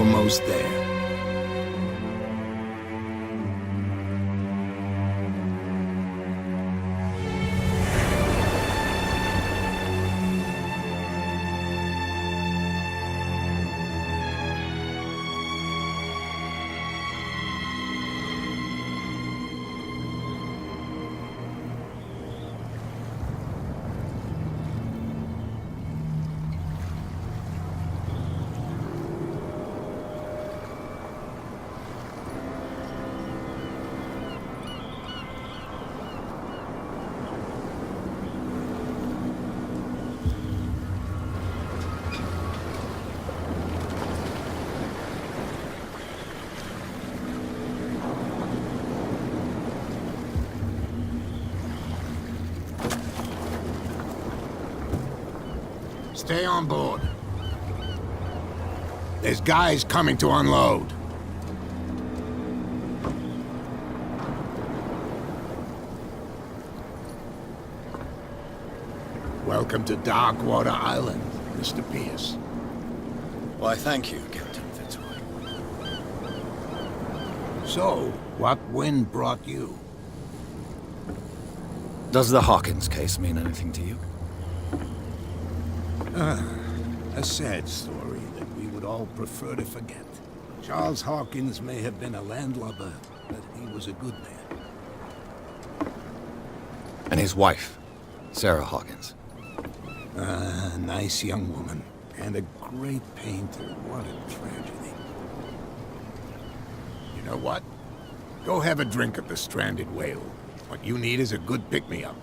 almost there. Stay on board. There's guys coming to unload. Welcome to Darkwater Island, Mr. Pierce. Why, thank you, Captain Fitzroy. So, what wind brought you? Does the Hawkins case mean anything to you? A sad story that we would all prefer to forget. Charles Hawkins may have been a landlubber, but he was a good man. And his wife, Sarah Hawkins. A nice young woman, and a great painter. What a tragedy. You know what? Go have a drink at the Stranded Whale. What you need is a good pick-me-up.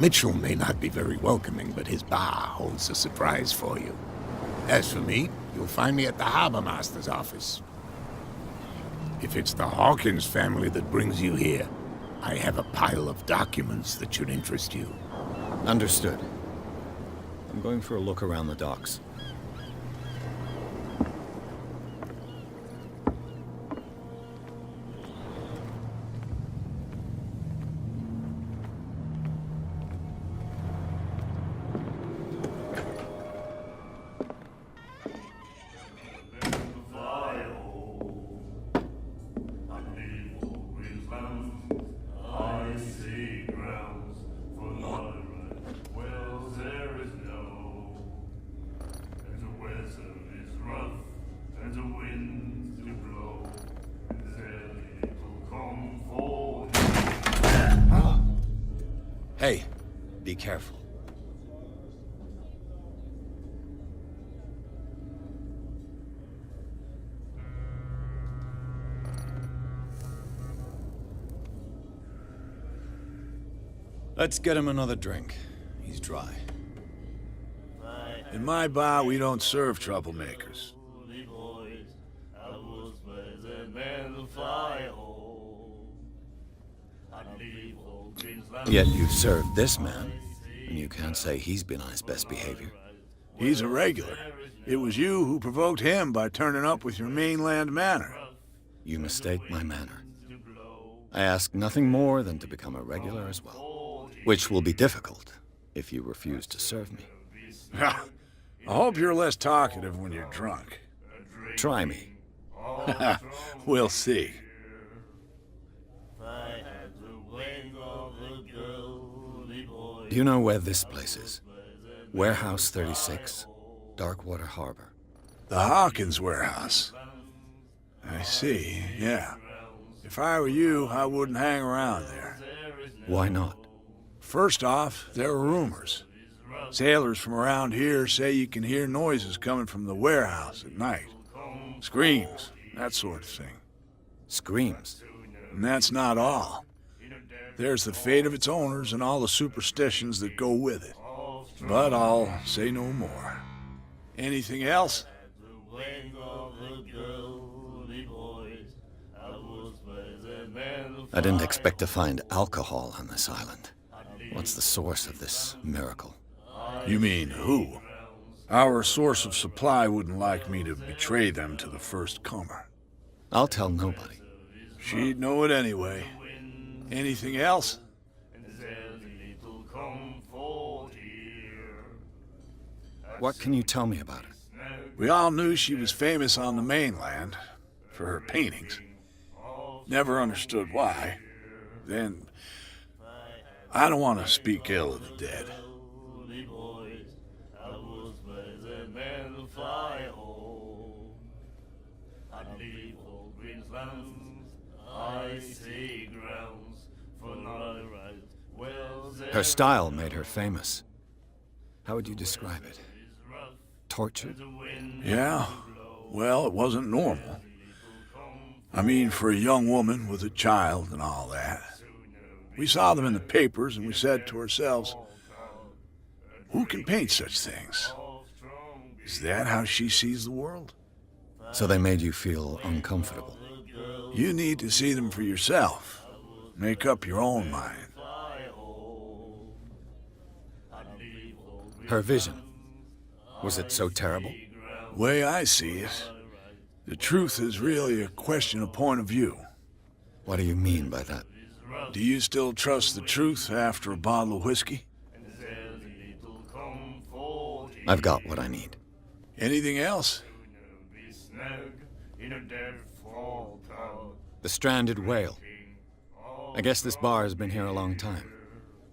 Mitchell may not be very welcoming, but his bar holds a surprise for you. As for me, you'll find me at the Harbor Master's office. If it's the Hawkins family that brings you here, I have a pile of documents that should interest you. Understood. I'm going for a look around the docks. Hey, be careful. Let's get him another drink. He's dry. In my bar, we don't serve troublemakers. Yet you served this man, and you can't say he's been on his best behavior. He's a regular. It was you who provoked him by turning up with your mainland manner. You mistake my manner. I ask nothing more than to become a regular as well, which will be difficult if you refuse to serve me. I hope you're less talkative when you're drunk. Try me. We'll see. Do you know where this place is? Warehouse 36, Darkwater Harbor. The Hawkins warehouse. I see, yeah. If I were you, I wouldn't hang around there. Why not? First off, there are rumors. Sailors from around here say you can hear noises coming from the warehouse at night. Screams, that sort of thing. Screams? And that's not all. There's the fate of its owners and all the superstitions that go with it. But I'll say no more. Anything else? I didn't expect to find alcohol on this island. What's the source of this miracle? You mean who? Our source of supply wouldn't like me to betray them to the first comer. I'll tell nobody. She'd know it anyway. Anything else? What can you tell me about it? We all knew she was famous on the mainland for her paintings. Never understood why. Then, I don't want to speak ill of the dead. Her style made her famous. How would you describe it? Tortured? Yeah, well, it wasn't normal. I mean, for a young woman with a child and all that. We saw them in the papers and we said to ourselves, who can paint such things? Is that how she sees the world? So they made you feel uncomfortable. You need to see them for yourself. Make up your own mind. Her vision, was it so terrible? Way I see it, the truth is really a question of point of view. What do you mean by that? Do you still trust the truth after a bottle of whiskey? I've got what I need. Anything else? The stranded whale. I guess this bar has been here a long time.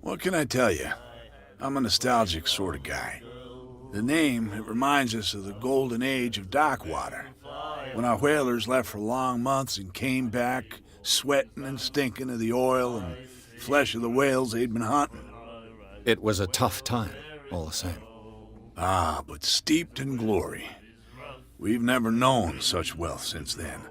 What can I tell you? I'm a nostalgic sort of guy. The name, it reminds us of the golden age of Darkwater, when our whalers left for long months and came back sweating and stinking of the oil and flesh of the whales they'd been hunting. It was a tough time, all the same. Ah, but steeped in glory. We've never known such wealth since then.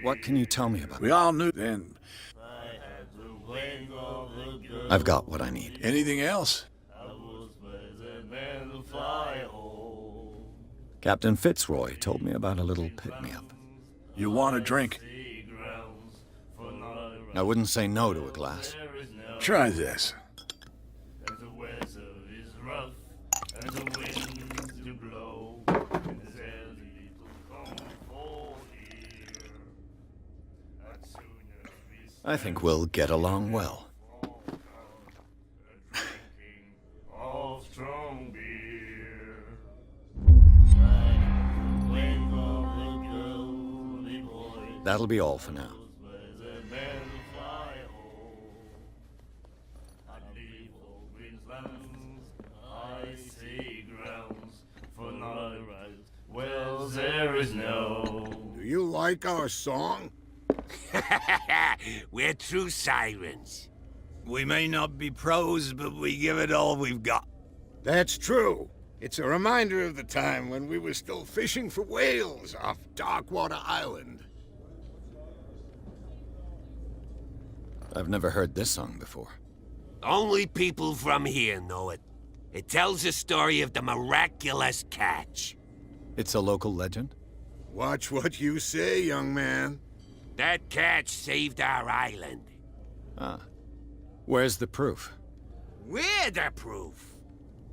What can you tell me about it? We all knew then. I've got what I need. Anything else? Captain Fitzroy told me about a little pick-me-up. You want a drink? I wouldn't say no to a glass. Try this. I think we'll get along well. That'll be all for now. Do you like our song? We're true sirens. We may not be pros, but we give it all we've got. That's true. It's a reminder of the time when we were still fishing for whales off Darkwater Island. I've never heard this song before. Only people from here know it. It tells the story of the miraculous catch. It's a local legend? Watch what you say, young man. That catch saved our island. Ah. Where's the proof? We're the proof.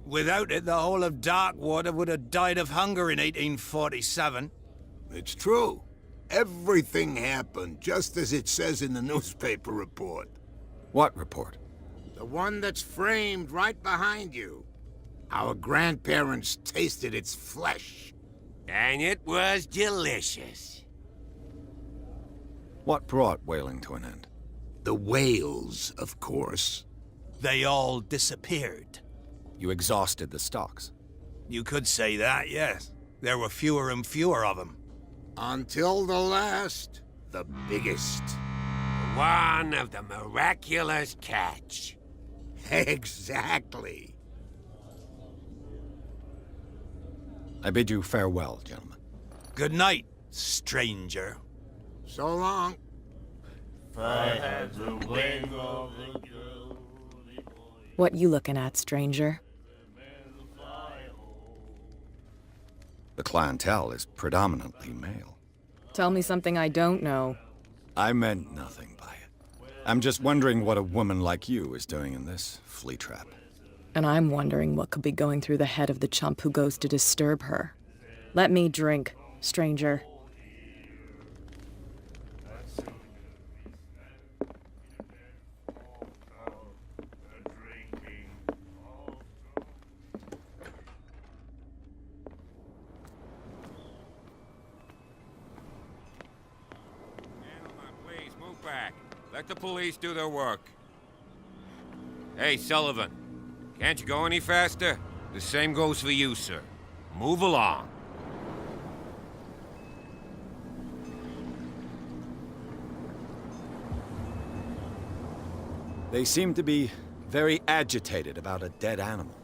Without it, the whole of Darkwater would have died of hunger in 1847. It's true. Everything happened just as it says in the newspaper report. What report? The one that's framed right behind you. Our grandparents tasted its flesh. And it was delicious. What brought whaling to an end? The whales, of course. They all disappeared. You exhausted the stocks. You could say that, yes. There were fewer and fewer of them. Until the last, the biggest. One of the miraculous catch. Exactly. I bid you farewell, gentlemen. Good night, stranger. So long. What you looking at, stranger? The clientele is predominantly male. Tell me something I don't know. I meant nothing by it. I'm just wondering what a woman like you is doing in this flea trap. And I'm wondering what could be going through the head of the chump who goes to disturb her. Let me drink, stranger. Let the police do their work. Hey, Sullivan. Can't you go any faster? The same goes for you, sir. Move along. They seem to be very agitated about a dead animal.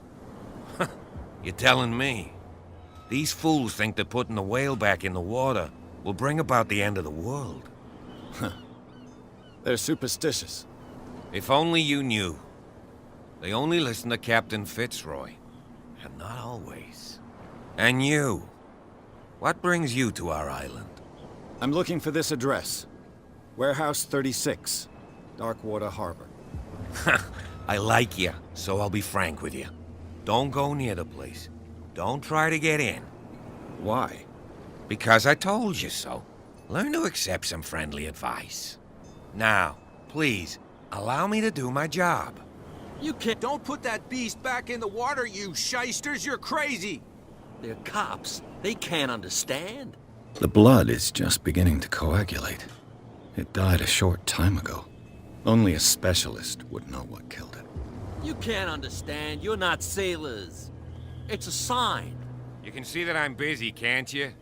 You're telling me? These fools think that putting the whale back in the water will bring about the end of the world. They're superstitious. If only you knew. They only listen to Captain Fitzroy. And not always. And you. What brings you to our island? I'm looking for this address. Warehouse 36, Darkwater Harbor. I like you, so I'll be frank with you. Don't go near the place. Don't try to get in. Why? Because I told you so. Learn to accept some friendly advice. Now, please, allow me to do my job. You can't. Don't put that beast back in the water, you shysters. You're crazy. They're cops. They can't understand. The blood is just beginning to coagulate. It died a short time ago. Only a specialist would know what killed it. You can't understand. You're not sailors. It's a sign. You can see that I'm busy, can't you?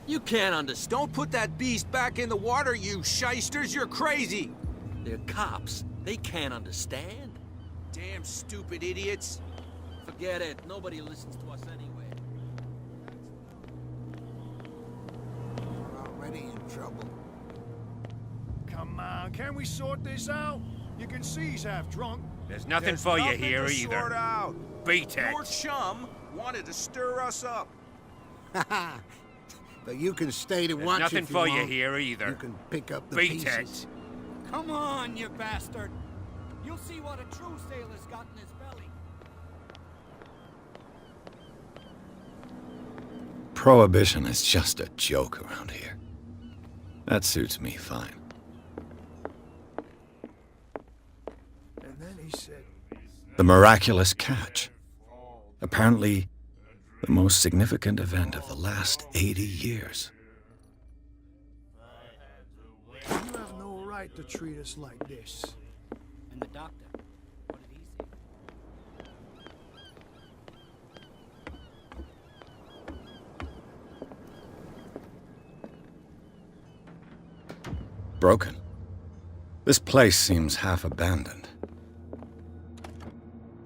You can't understand. Don't put that beast back in the water, you shysters. You're crazy. They're cops. They can't understand. Damn stupid idiots. Forget it. Nobody listens to us anyway. We're already in trouble. Come on, can we sort this out? You can see he's half drunk. There's nothing There's for you nothing here to either. sort out. Beat it. Your chum wanted to stir us up. But you can stay to There's watch nothing if you for you want. here either. You can pick up the Beat pieces. it. Come on, you bastard! You'll see what a true sailor's got in his belly. Prohibition is just a joke around here. That suits me fine. And then he said, The miraculous catch. Apparently, the most significant event of the last 80 years. you have no right to treat us like this. And the doctor, what did he say? Broken. This place seems half abandoned.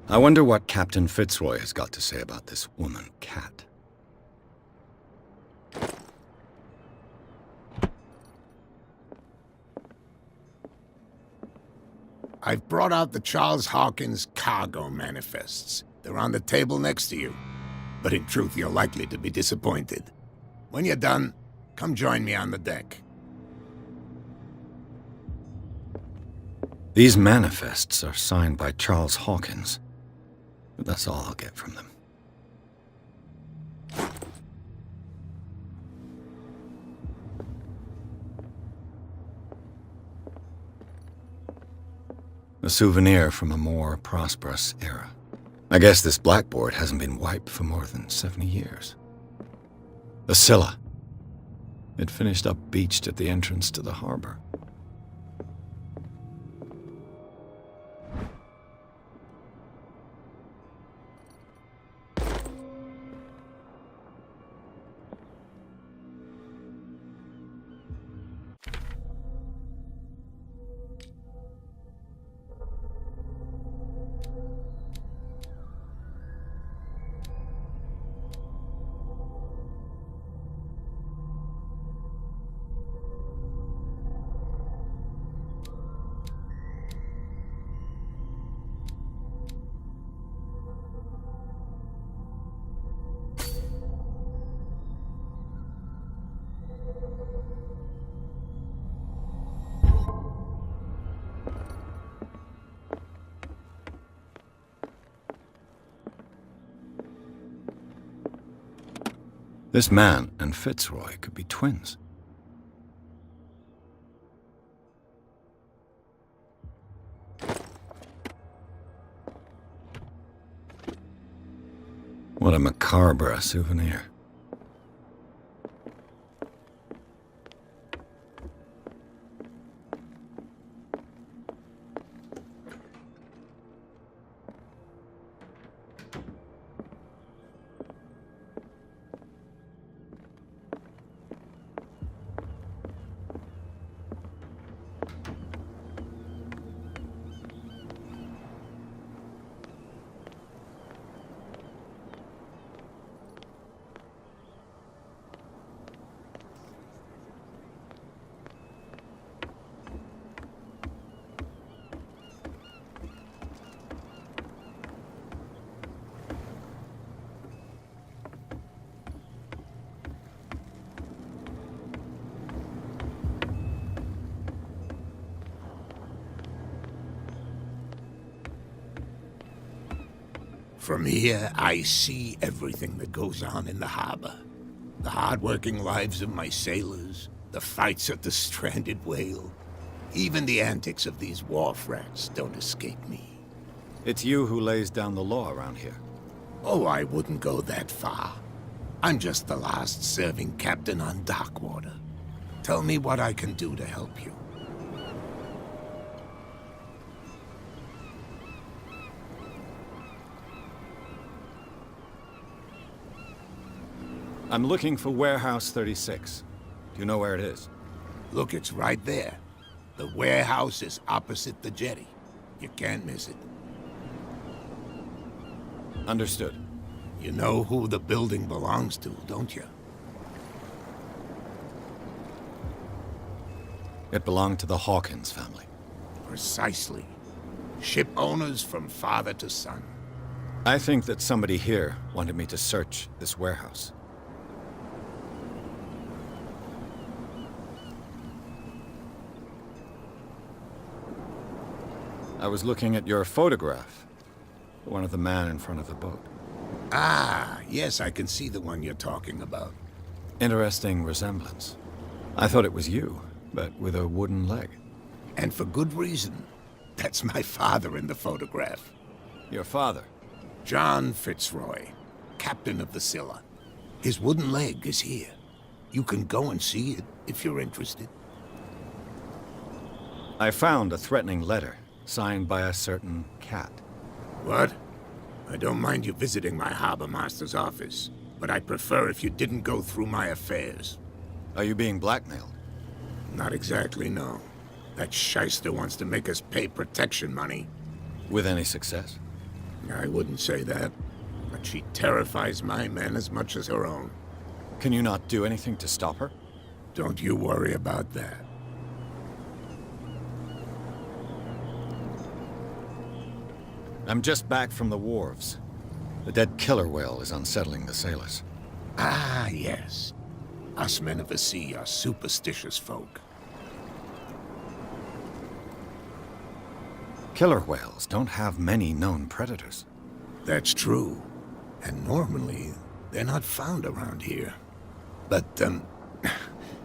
I wonder what Captain Fitzroy has got to say about this woman, Cat. I've brought out the Charles Hawkins cargo manifests. They're on the table next to you. But in truth, you're likely to be disappointed. When you're done, come join me on the deck. These manifests are signed by Charles Hawkins. But that's all I'll get from them. A souvenir from a more prosperous era. I guess this blackboard hasn't been wiped for more than 70 years. The Scylla. It finished up beached at the entrance to the harbor. This man and Fitzroy could be twins. What a macabre souvenir. From here, I see everything that goes on in the harbor. The hard-working lives of my sailors, the fights at the stranded whale. Even the antics of these wharf rats don't escape me. It's you who lays down the law around here. Oh, I wouldn't go that far. I'm just the last serving captain on Darkwater. Tell me what I can do to help you. I'm looking for Warehouse 36. Do you know where it is? Look, it's right there. The warehouse is opposite the jetty. You can't miss it. Understood. You know who the building belongs to, don't you? It belonged to the Hawkins family. Precisely. Ship owners from father to son. I think that somebody here wanted me to search this warehouse. I was looking at your photograph. One of the man in front of the boat. Ah, yes, I can see the one you're talking about. Interesting resemblance. I thought it was you, but with a wooden leg. And for good reason. That's my father in the photograph. Your father? John Fitzroy, captain of the Scylla. His wooden leg is here. You can go and see it if you're interested. I found a threatening letter, signed by a certain cat. What? I don't mind you visiting my harbor master's office, but I'd prefer if you didn't go through my affairs. Are you being blackmailed? Not exactly, no. That shyster wants to make us pay protection money. With any success? I wouldn't say that, but she terrifies my men as much as her own. Can you not do anything to stop her? Don't you worry about that. I'm just back from the wharves. The dead killer whale is unsettling the sailors. Ah, yes. Us men of the sea are superstitious folk. Killer whales don't have many known predators. That's true. And normally, they're not found around here. But,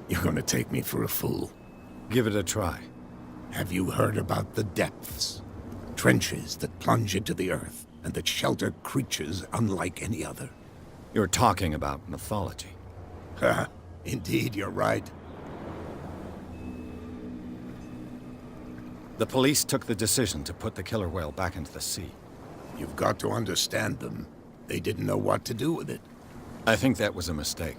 you're gonna take me for a fool. Give it a try. Have you heard about the depths? Trenches that plunge into the earth, and that shelter creatures unlike any other. You're talking about mythology. Ha! Indeed, you're right. The police took the decision to put the killer whale back into the sea. You've got to understand them. They didn't know what to do with it. I think that was a mistake.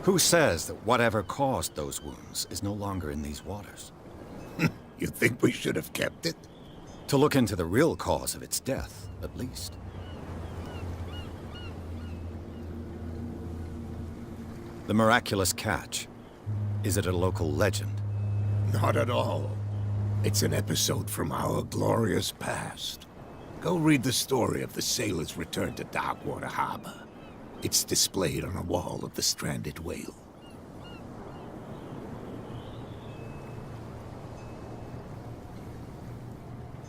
Who says that whatever caused those wounds is no longer in these waters? You think we should have kept it? To look into the real cause of its death, at least. The miraculous catch. Is it a local legend? Not at all. It's an episode from our glorious past. Go read the story of the sailor's return to Darkwater Harbor. It's displayed on a wall of the stranded whale.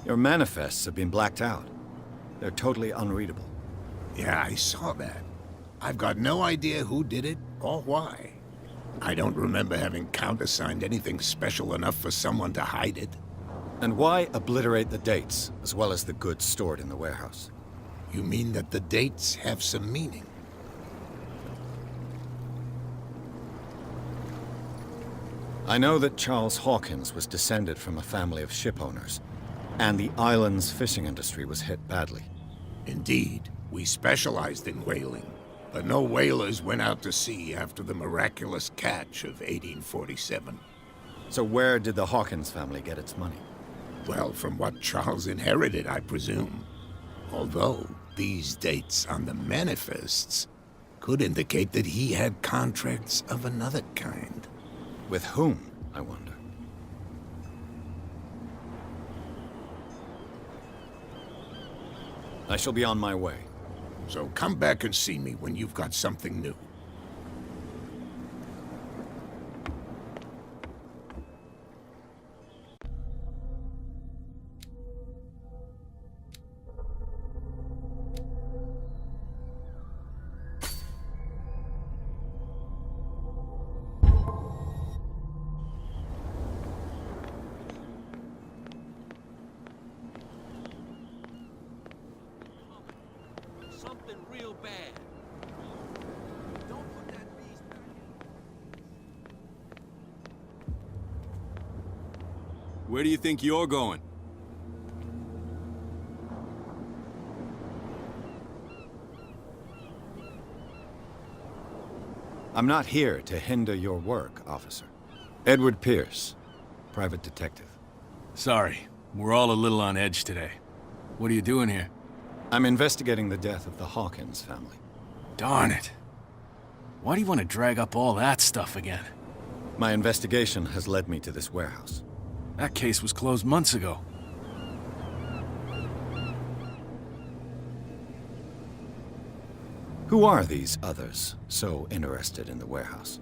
Your manifests have been blacked out. They're totally unreadable. Yeah, I saw that. I've got no idea who did it or why. I don't remember having countersigned anything special enough for someone to hide it. And why obliterate the dates, as well as the goods stored in the warehouse? You mean that the dates have some meaning? I know that Charles Hawkins was descended from a family of shipowners, and the island's fishing industry was hit badly. Indeed, we specialized in whaling, but no whalers went out to sea after the miraculous catch of 1847. So where did the Hawkins family get its money? Well, from what Charles inherited, I presume. Although, these dates on the manifests could indicate that he had contracts of another kind. With whom, I wonder? I shall be on my way. So come back and see me when you've got something new. bad. Don't put that beast back in. Where do you think you're going? I'm not here to hinder your work, officer. Edward Pierce, private detective. Sorry, we're all a little on edge today. What are you doing here? I'm investigating the death of the Hawkins family. Darn it. Why do you want to drag up all that stuff again? My investigation has led me to this warehouse. That case was closed months ago. Who are these others so interested in the warehouse?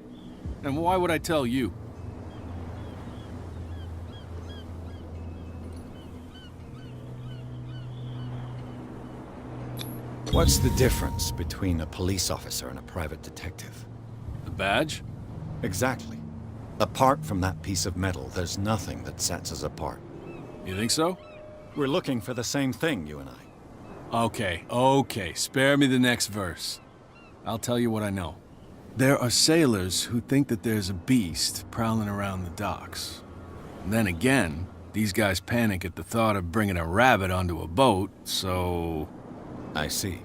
And why would I tell you? What's the difference between a police officer and a private detective? The badge? Exactly. Apart from that piece of metal, there's nothing that sets us apart. You think so? We're looking for the same thing, you and I. Okay, spare me the next verse. I'll tell you what I know. There are sailors who think that there's a beast prowling around the docks. And then again, these guys panic at the thought of bringing a rabbit onto a boat, so... I see.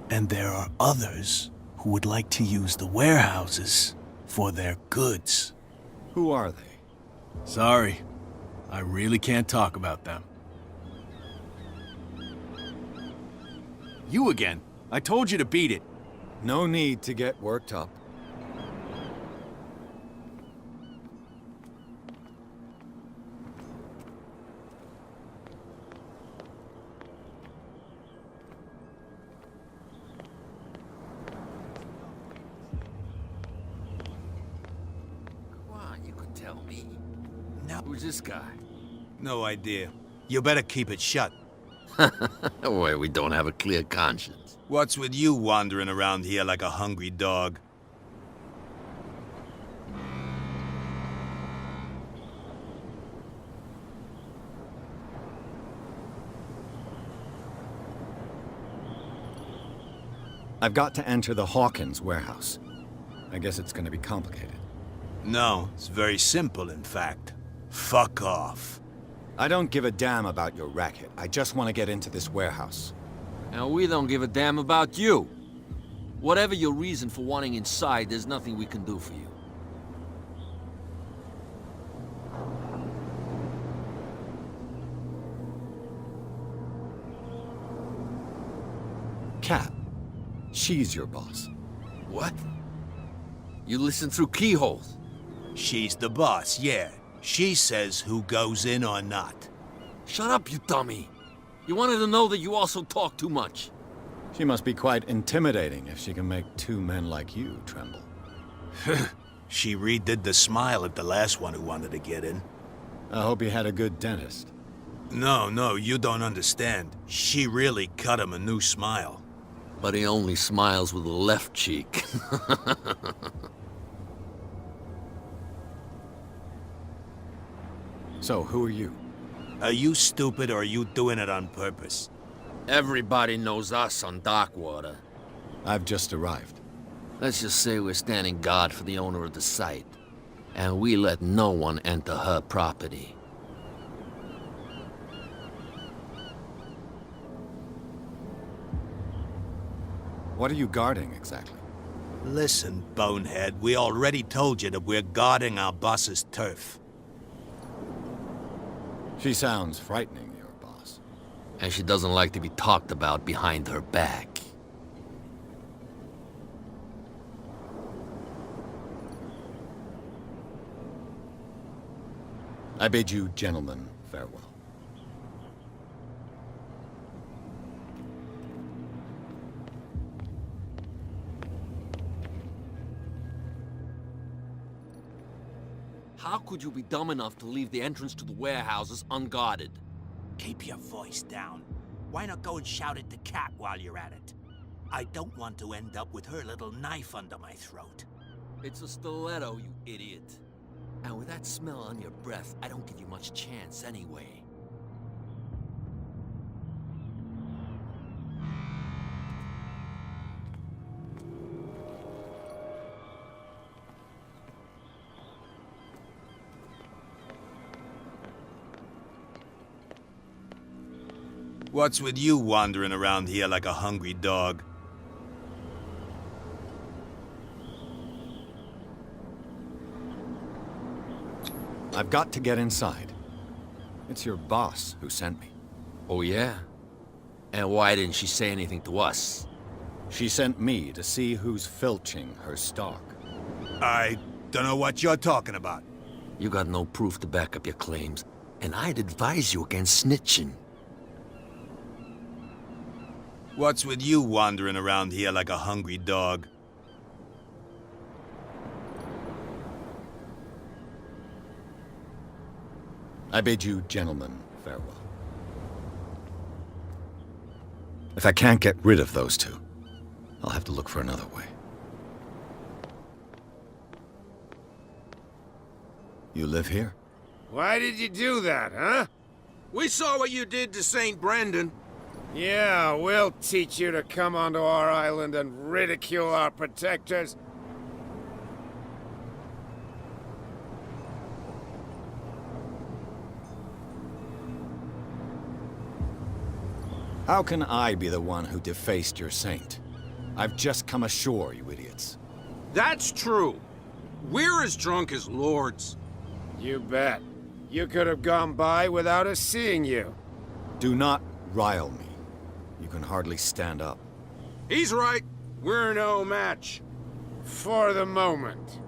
And there are others who would like to use the warehouses for their goods. Who are they? Sorry, I really can't talk about them. You again. I told you to beat it. No need to get worked up. Come on, you could tell me. No. Who's this guy? No idea. You better keep it shut. Boy, we don't have a clear conscience. What's with you wandering around here like a hungry dog? I've got to enter the Hawkins warehouse. I guess it's gonna be complicated. No, it's very simple, in fact. Fuck off. I don't give a damn about your racket. I just want to get into this warehouse. And we don't give a damn about you. Whatever your reason for wanting inside, there's nothing we can do for you. Cat. She's your boss. What? You listen through keyholes. She's the boss, yeah. She says who goes in or not. Shut up, you dummy. You wanted to know that you also talk too much. She must be quite intimidating if she can make two men like you tremble. She redid the smile at the last one who wanted to get in. I hope he had a good dentist. No, you don't understand. She really cut him a new smile. But he only smiles with the left cheek. So, who are you? Are you stupid or are you doing it on purpose? Everybody knows us on Darkwater. I've just arrived. Let's just say we're standing guard for the owner of the site. And we let no one enter her property. What are you guarding, exactly? Listen, bonehead, we already told you that we're guarding our boss's turf. She sounds frightening, your boss. And she doesn't like to be talked about behind her back. I bid you gentlemen farewell. How could you be dumb enough to leave the entrance to the warehouses unguarded? Keep your voice down. Why not go and shout at the cat while you're at it? I don't want to end up with her little knife under my throat. It's a stiletto, you idiot. And with that smell on your breath, I don't give you much chance anyway. What's with you wandering around here like a hungry dog? I've got to get inside. It's your boss who sent me. Oh, yeah? And why didn't she say anything to us? She sent me to see who's filching her stock. I don't know what you're talking about. You got no proof to back up your claims, and I'd advise you against snitching. What's with you wandering around here like a hungry dog? I bid you gentlemen farewell. If I can't get rid of those two, I'll have to look for another way. You live here? Why did you do that, huh? We saw what you did to St. Brendan. Yeah, we'll teach you to come onto our island and ridicule our protectors. How can I be the one who defaced your saint? I've just come ashore, you idiots. That's true. We're as drunk as lords. You bet. You could have gone by without us seeing you. Do not rile me. You can hardly stand up. He's right. We're no match. For the moment.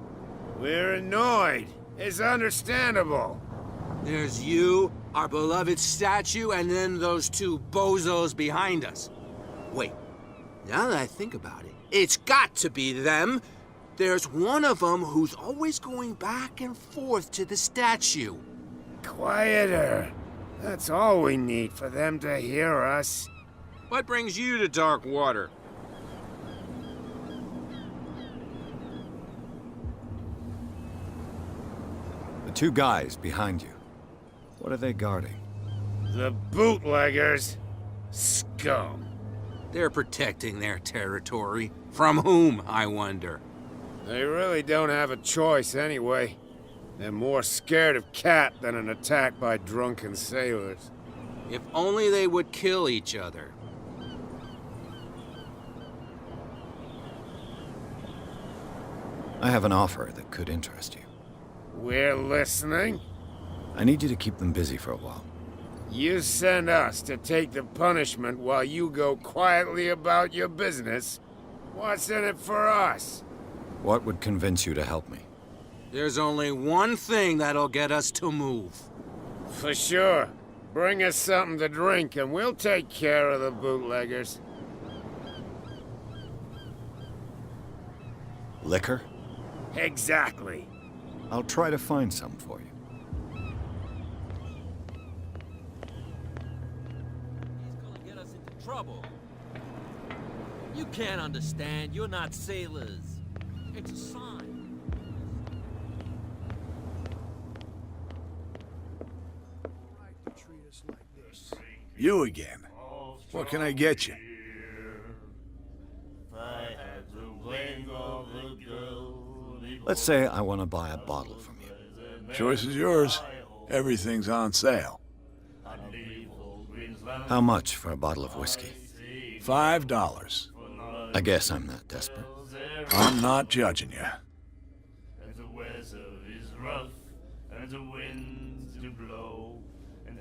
We're annoyed. It's understandable. There's you, our beloved statue, and then those two bozos behind us. Wait, now that I think about it, it's got to be them. There's one of them who's always going back and forth to the statue. Quieter. That's all we need for them to hear us. What brings you to Darkwater? The two guys behind you. What are they guarding? The bootleggers. Scum. They're protecting their territory. From whom, I wonder? They really don't have a choice anyway. They're more scared of Cat than an attack by drunken sailors. If only they would kill each other. I have an offer that could interest you. We're listening. I need you to keep them busy for a while. You send us to take the punishment while you go quietly about your business. What's in it for us? What would convince you to help me? There's only one thing that'll get us to move. For sure. Bring us something to drink and we'll take care of the bootleggers. Liquor? Exactly. I'll try to find some for you. He's gonna get us into trouble. You can't understand. You're not sailors. It's a sign. You again. What can I get you? Let's say I want to buy a bottle from you. Choice is yours. Everything's on sale. How much for a bottle of whiskey? $5. I guess I'm not desperate. I'm not judging you.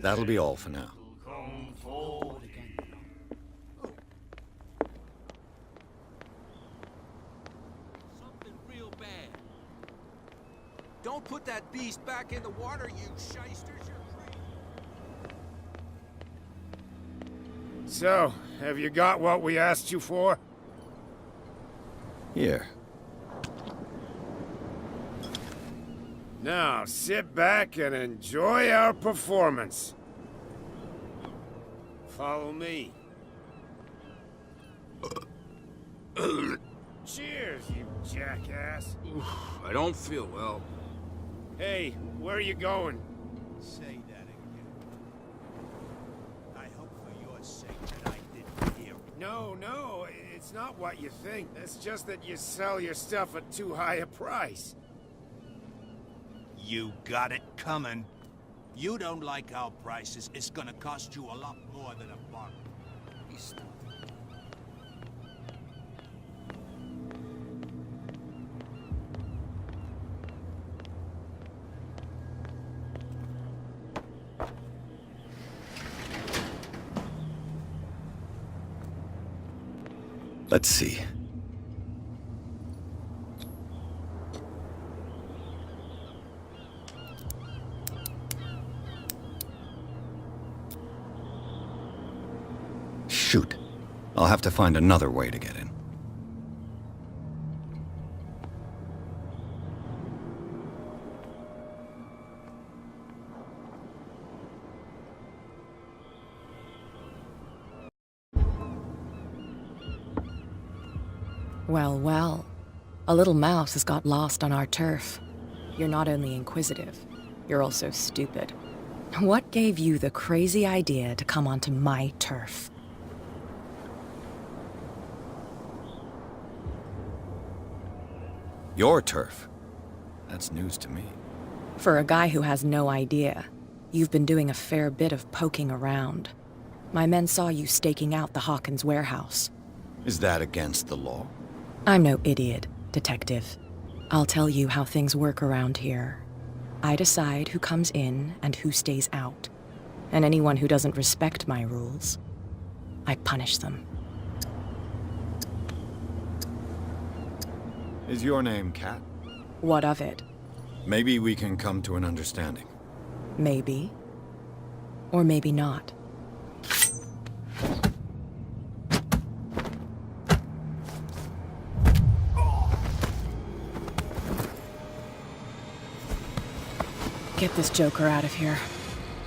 That'll be all for now. Something real bad. Don't put that beast back in the water, you shysters. You're crazy. So, have you got what we asked you for? Here. Now, sit back and enjoy our performance. Follow me. Cheers, you jackass. I don't feel well. Hey, where are you going? Say that again. I hope for your sake that I didn't hear it. No, it's not what you think. It's just that you sell your stuff at too high a price. You got it coming. You don't like our prices, it's gonna cost you a lot more than a buck. Let's see. Shoot. I'll have to find another way to get in. Well, well. A little mouse has got lost on our turf. You're not only inquisitive, you're also stupid. What gave you the crazy idea to come onto my turf? Your turf? That's news to me. For a guy who has no idea, you've been doing a fair bit of poking around. My men saw you staking out the Hawkins warehouse. Is that against the law? I'm no idiot, Detective. I'll tell you how things work around here. I decide who comes in and who stays out. And anyone who doesn't respect my rules, I punish them. Is your name Cat? What of it? Maybe we can come to an understanding. Maybe. Or maybe not. Get this joker out of here.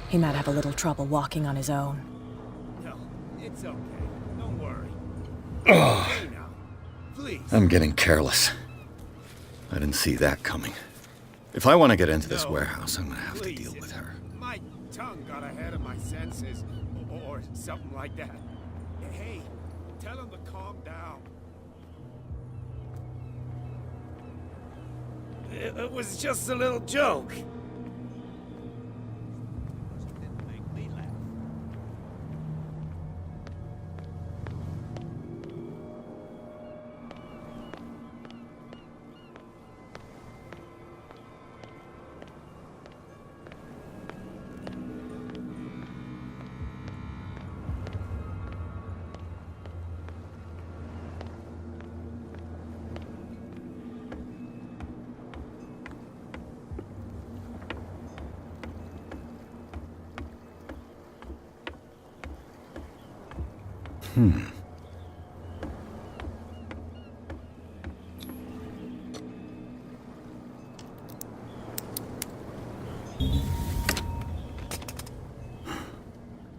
He might have a little trouble walking on his own. No, it's okay. Don't worry. Okay now. Please. I'm getting careless. I didn't see that coming. If I want to get into this warehouse, I'm gonna have to deal with her. My tongue got ahead of my senses, or something like that. Hey, tell him to calm down. It was just a little joke.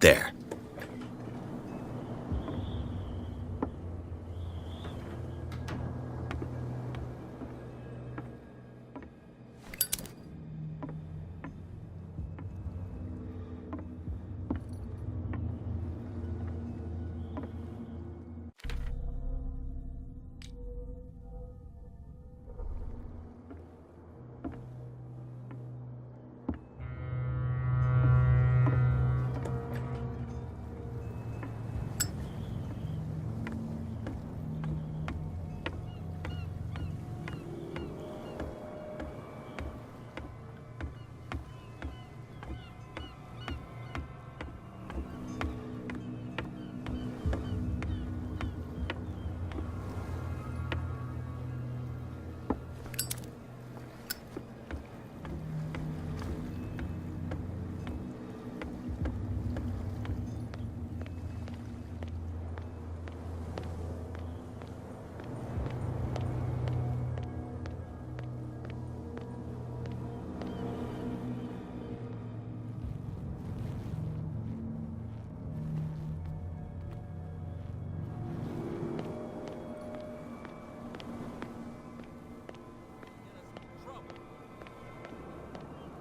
There.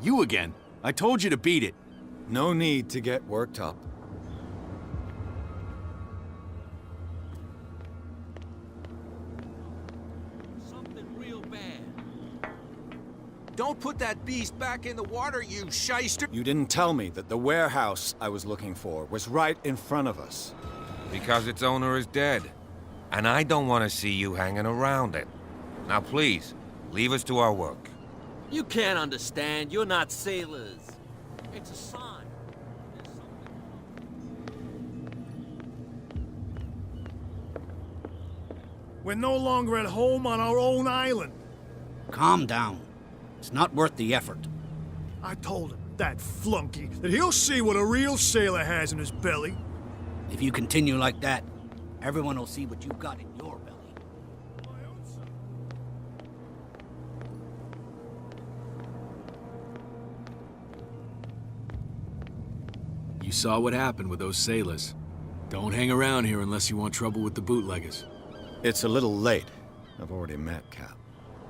You again. I told you to beat it. No need to get worked up. Something real bad. Don't put that beast back in the water, you shyster! You didn't tell me that the warehouse I was looking for was right in front of us. Because its owner is dead. And I don't want to see you hanging around it. Now please, leave us to our work. You can't understand. You're not sailors. It's a sign. There's something... We're no longer at home on our own island. Calm down. It's not worth the effort. I told him, that flunky, that he'll see what a real sailor has in his belly. If you continue like that, everyone will see what you've got in your belly. You saw what happened with those sailors. Don't hang around here unless you want trouble with the bootleggers. It's a little late. I've already met Cap.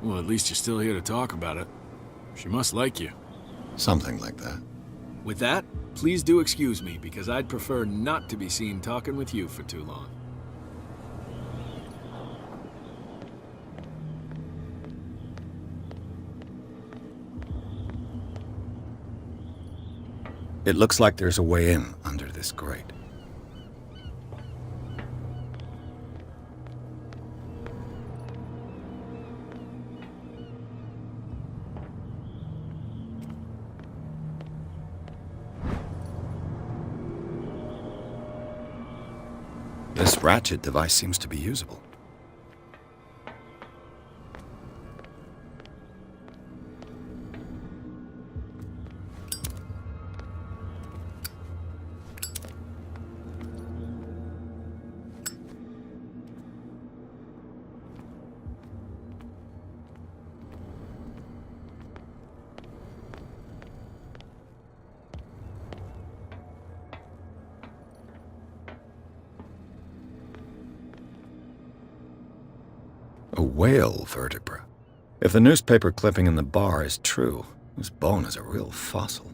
Well, at least you're still here to talk about it. She must like you. Something like that. With that, please do excuse me, because I'd prefer not to be seen talking with you for too long. It looks like there's a way in under this grate. This ratchet device seems to be usable. A whale vertebra. If the newspaper clipping in the bar is true, this bone is a real fossil.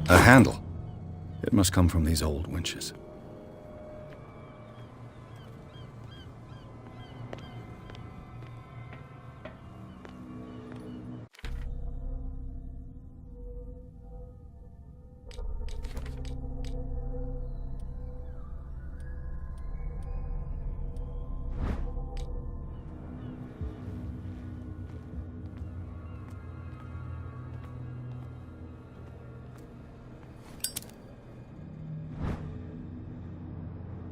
A handle. It must come from these old winches.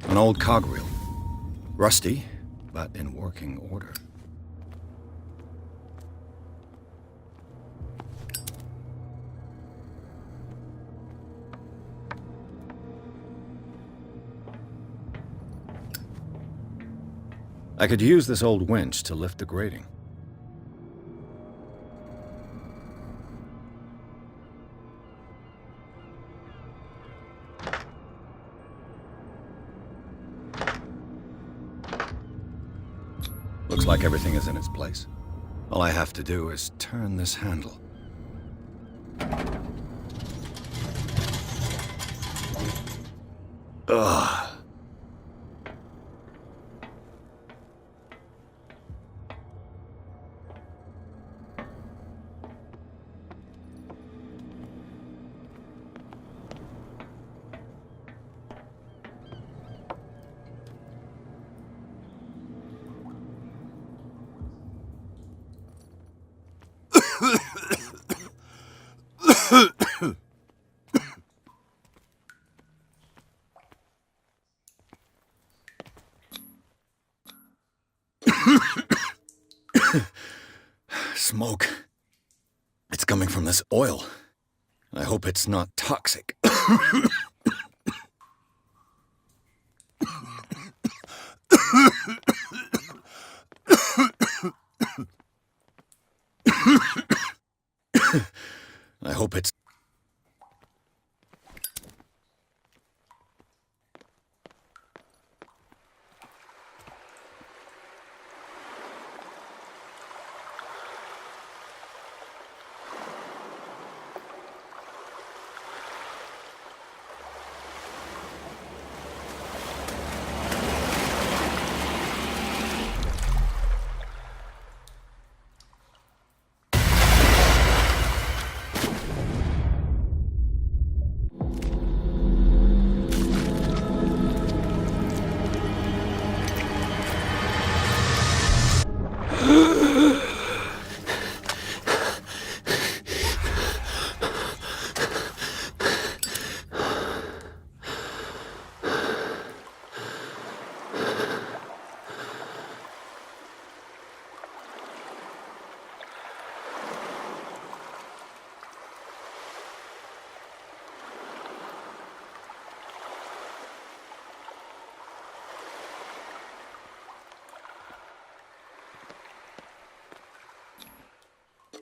An old cogwheel. Rusty, but in working order. I could use this old winch to lift the grating. Looks like everything is in its place. All I have to do is turn this handle. Ugh. Smoke. It's coming from this oil. I hope it's not toxic.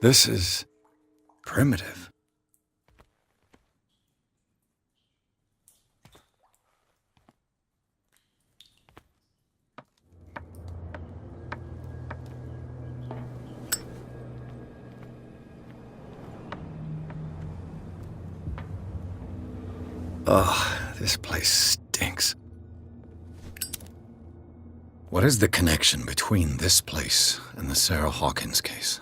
This is primitive. Ugh, this place stinks. What is the connection between this place and the Sarah Hawkins case?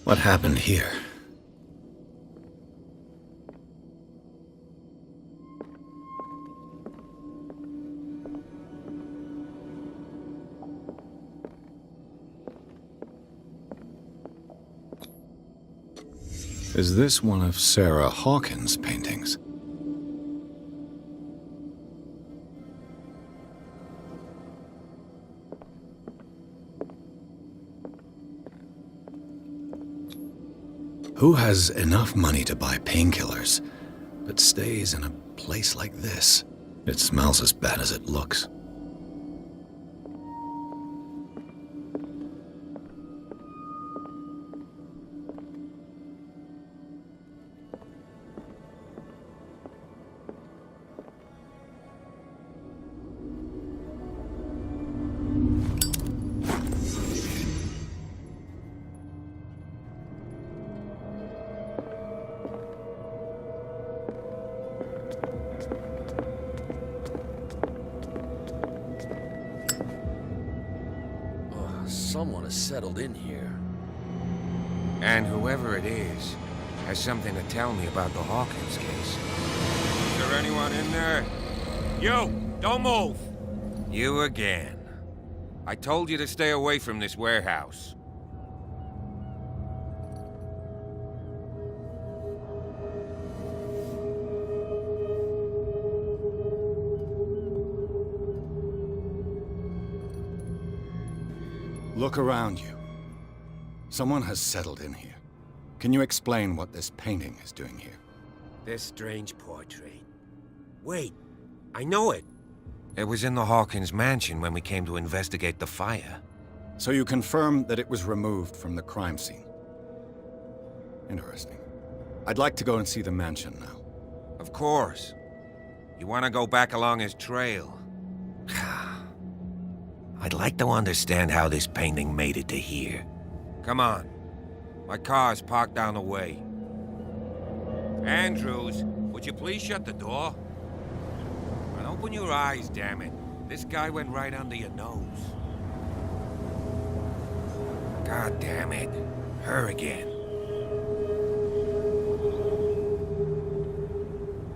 What happened here? Is this one of Sarah Hawkins' paintings? Who has enough money to buy painkillers, but stays in a place like this? It smells as bad as it looks. Someone has settled in here. And whoever it is has something to tell me about the Hawkins case. Is there anyone in there? You! Don't move! You again. I told you to stay away from this warehouse. Look around you. Someone has settled in here. Can you explain what this painting is doing here? This strange portrait. Wait, I know it. It was in the Hawkins mansion when we came to investigate the fire. So you confirm that it was removed from the crime scene? Interesting. I'd like to go and see the mansion now. Of course. You want to go back along his trail? I'd like to understand how this painting made it to here. Come on. My car's parked down the way. Andrews, would you please shut the door? And open your eyes, damn it. This guy went right under your nose. God damn it. Her again.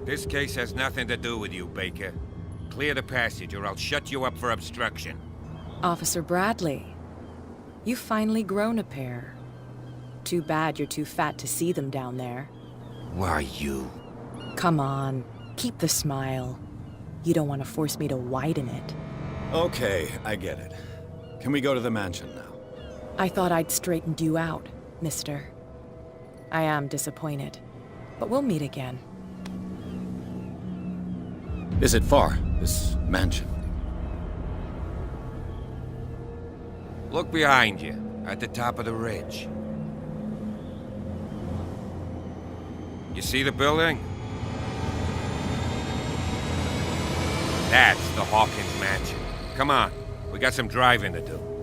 This case has nothing to do with you, Baker. Clear the passage or I'll shut you up for obstruction. Officer Bradley, you've finally grown a pair. Too bad you're too fat to see them down there. Why, you? Come on, keep the smile. You don't want to force me to widen it. Okay, I get it. Can we go to the mansion now? I thought I'd straightened you out, mister. I am disappointed, but we'll meet again. Is it far, this mansion? Look behind you, at the top of the ridge. You see the building? That's the Hawkins mansion. Come on. We got some driving to do.